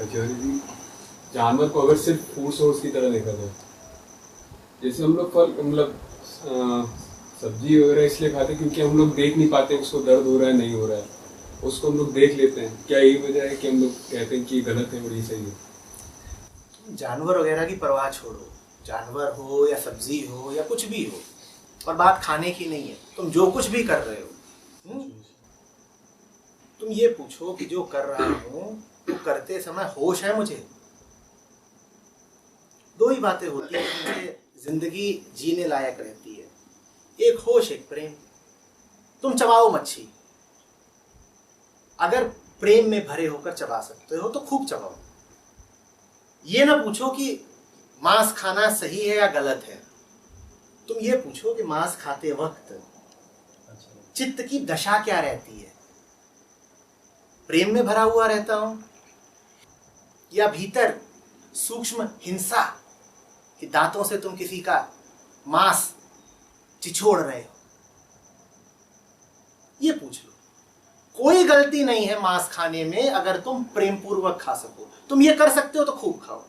कचौरी जी, जानवर को अगर सिर्फ फूड सोर्स की तरह देखा जाए, जैसे हम लोग फल मतलब सब्जी वगैरह इसलिए खाते हैं क्योंकि हम लोग देख नहीं पाते उसको दर्द हो रहा है नहीं हो रहा है, उसको हम लोग देख लेते हैं। क्या यही वजह है कि हम लोग कहते हैं कि ये गलत है और ये सही है? जानवर वगैरह की परवाह छोड़ो, जानवर हो या सब्जी हो या कुछ भी हो, और बात खाने की नहीं है। तुम जो कुछ भी कर रहे हो, तुम ये पूछो कि जो कर रहा हूं वो करते समय होश है मुझे? दो ही बातें होती हैं जिनसे जिंदगी जीने लायक रहती है, एक होश, एक प्रेम। तुम चबाओ मच्छी, अगर प्रेम में भरे होकर चबा सकते हो तो खूब चबाओ। ये ना पूछो कि मांस खाना सही है या गलत है, तुम ये पूछो कि मांस खाते वक्त चित्त की दशा क्या रहती है। प्रेम में भरा हुआ रहता हूं या भीतर सूक्ष्म हिंसा कि दांतों से तुम किसी का मांस चिछोड़ रहे हो? ये पूछ लो। कोई गलती नहीं है मांस खाने में अगर तुम प्रेम पूर्वक खा सको। तुम ये कर सकते हो तो खूब खाओ,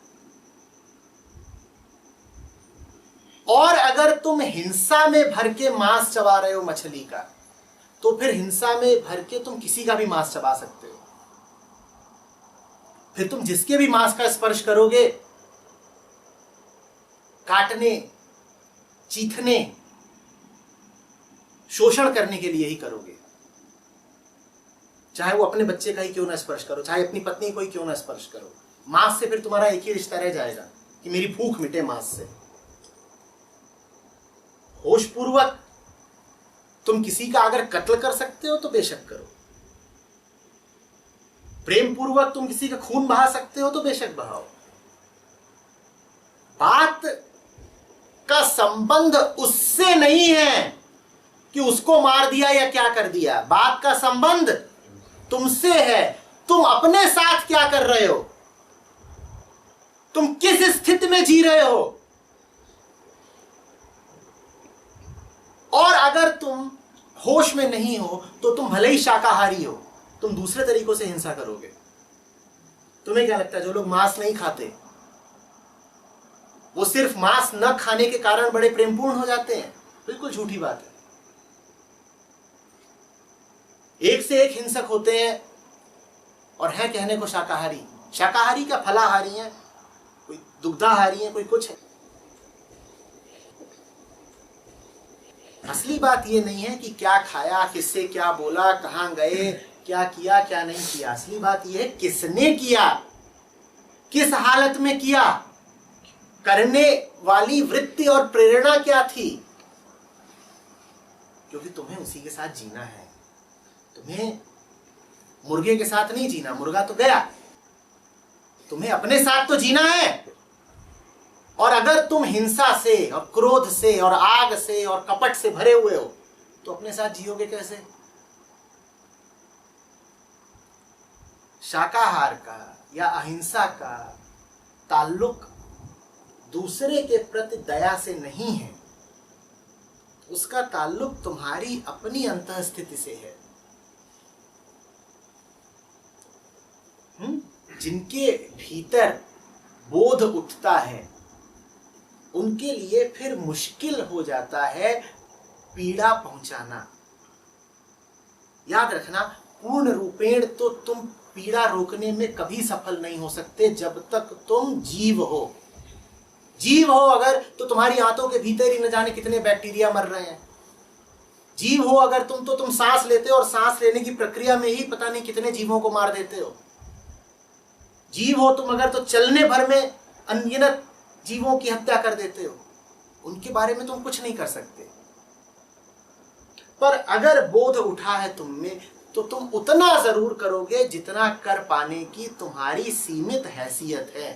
और अगर तुम हिंसा में भर के मांस चबा रहे हो मछली का, तो फिर हिंसा में भर के तुम किसी का भी मांस चबा सकते हो। फिर तुम जिसके भी मांस का स्पर्श करोगे, काटने, चीथने, शोषण करने के लिए ही करोगे। चाहे वो अपने बच्चे का ही क्यों ना स्पर्श करो, चाहे अपनी पत्नी को ही क्यों ना स्पर्श करो। मांस से फिर तुम्हारा एक ही रिश्ता रह जाएगा कि मेरी भूख मिटे मांस से। होशपूर्वक तुम किसी का अगर कत्ल कर सकते हो तो बेशक करो। प्रेम पूर्वक तुम किसी का खून बहा सकते हो तो बेशक बहाओ। बात का संबंध उससे नहीं है कि उसको मार दिया या क्या कर दिया। बात का संबंध तुमसे है। तुम अपने साथ क्या कर रहे हो, तुम किस स्थिति में जी रहे हो। और अगर तुम होश में नहीं हो तो तुम भले ही शाकाहारी हो, तुम दूसरे तरीकों से हिंसा करोगे। तुम्हें क्या लगता है जो लोग मांस नहीं खाते वो सिर्फ मांस न खाने के कारण बड़े प्रेमपूर्ण हो जाते हैं? बिल्कुल झूठी बात है। एक से एक हिंसक होते हैं और है कहने को शाकाहारी। शाकाहारी का फलाहारी है, कोई दुग्धाहारी है, कोई कुछ है। असली बात ये नहीं है कि क्या खाया, किससे क्या बोला, कहां गए, क्या किया क्या नहीं किया। असली बात ये है किसने किया, किस हालत में किया, करने वाली वृत्ति और प्रेरणा क्या थी। क्योंकि तुम्हें उसी के साथ जीना है। तुम्हें मुर्गे के साथ नहीं जीना, मुर्गा तो गया। तुम्हें अपने साथ तो जीना है। और अगर तुम हिंसा से और क्रोध से और आग से और कपट से भरे हुए हो तो अपने साथ जियोगे कैसे? शाकाहार का या अहिंसा का ताल्लुक दूसरे के प्रति दया से नहीं है, उसका ताल्लुक तुम्हारी अपनी अंतःस्थिति से है। जिनके भीतर बोध उठता है उनके लिए फिर मुश्किल हो जाता है पीड़ा पहुंचाना। याद रखना, पूर्ण रूपेण तो तुम पीड़ा रोकने में कभी सफल नहीं हो सकते जब तक तुम जीव हो। जीव हो अगर तो तुम्हारी आंतों के भीतर ही न जाने कितने बैक्टीरिया मर रहे हैं। जीव हो अगर तो तुम सांस लेते हो और सांस लेने की प्रक्रिया में ही पता नहीं कितने जीवों को मार देते हो। जीव हो तुम अगर तो चलने भर में अनगिनत जीवों की हत्या कर देते हो। उनके बारे में तुम कुछ नहीं कर सकते। पर अगर बोध उठा है तुम में तो तुम उतना जरूर करोगे जितना कर पाने की तुम्हारी सीमित हैसियत है।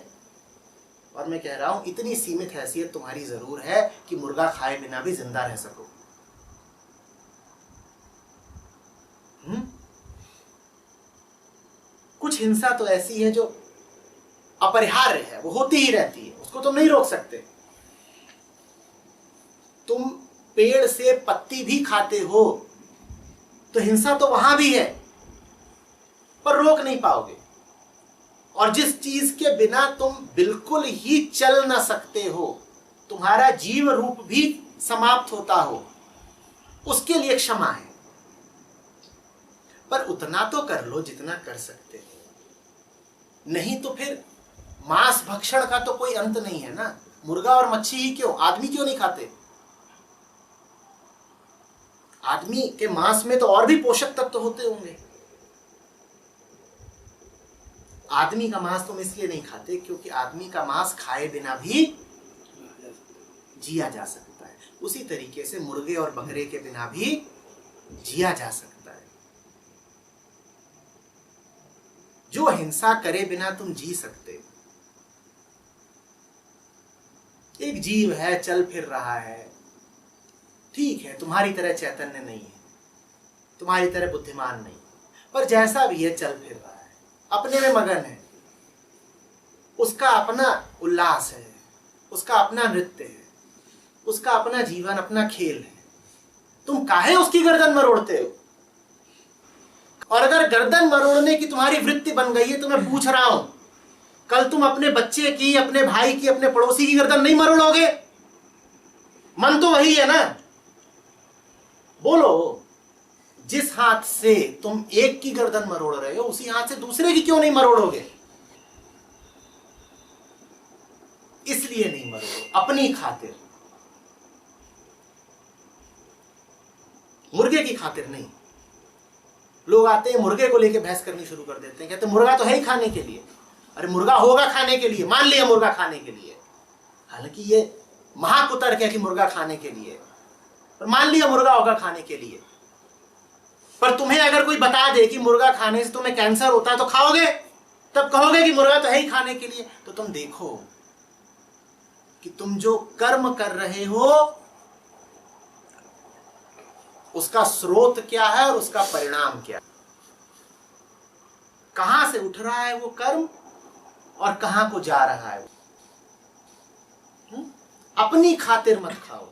और मैं कह रहा हूं इतनी सीमित हैसियत तुम्हारी जरूर है कि मुर्गा खाए बिना भी जिंदा रह सको। कुछ हिंसा तो ऐसी है जो अपरिहार्य है, वो होती ही रहती है, उसको तुम नहीं रोक सकते। तुम पेड़ से पत्ती भी खाते हो तो हिंसा तो वहां भी है, पर रोक नहीं पाओगे। और जिस चीज के बिना तुम बिल्कुल ही चल ना सकते हो, तुम्हारा जीव रूप भी समाप्त होता हो, उसके लिए क्षमा है। पर उतना तो कर लो जितना कर सकते हो, नहीं तो फिर मांस भक्षण का तो कोई अंत नहीं है ना। मुर्गा और मच्छी ही क्यों, आदमी क्यों नहीं खाते? आदमी के मांस में तो और भी पोषक तत्व होते होंगे। आदमी का मांस तुम इसलिए नहीं खाते क्योंकि आदमी का मांस खाए बिना भी जिया जा सकता है। उसी तरीके से मुर्गे और बकरे के बिना भी जिया जा सकता है। जो हिंसा करे बिना तुम जी सकते हो। एक जीव है, चल फिर रहा है, ठीक है, तुम्हारी तरह चैतन्य नहीं है, तुम्हारी तरह बुद्धिमान नहीं, पर जैसा भी है चल फिर रहा है, अपने में मगन है, उसका अपना उल्लास है, उसका अपना नृत्य है, उसका अपना जीवन, अपना खेल है। तुम काहे उसकी गर्दन मरोड़ते हो? और अगर गर्दन मरोड़ने की तुम्हारी वृत्ति बन गई है तो मैं पूछ रहा हूं, कल तुम अपने बच्चे की, अपने भाई की, अपने पड़ोसी की गर्दन नहीं मरोड़ोगे? मन तो वही है ना। बोलो, जिस हाथ से तुम एक की गर्दन मरोड़ रहे हो उसी हाथ से दूसरे की क्यों नहीं मरोड़ोगे? इसलिए नहीं मरोड़ो, अपनी खातिर, मुर्गे की खातिर नहीं। लोग आते हैं मुर्गे को लेके बहस करनी शुरू कर देते हैं, कहते मुर्गा तो है ही खाने के लिए। अरे मुर्गा होगा खाने के लिए, मान लिया मुर्गा खाने के लिए, हालांकि ये महाकुतर्क है कि मुर्गा खाने के लिए, पर मान लिया मुर्गा होगा खाने के लिए। पर तुम्हें अगर कोई बता दे कि मुर्गा खाने से तुम्हें कैंसर होता है तो खाओगे? तब कहोगे कि मुर्गा तो है ही खाने के लिए। तो तुम देखो कि तुम जो कर्म कर रहे हो उसका स्रोत क्या है और उसका परिणाम क्या है। कहां से उठ रहा है वो कर्म और कहां को जा रहा है वो। अपनी खातिर मत खाओ,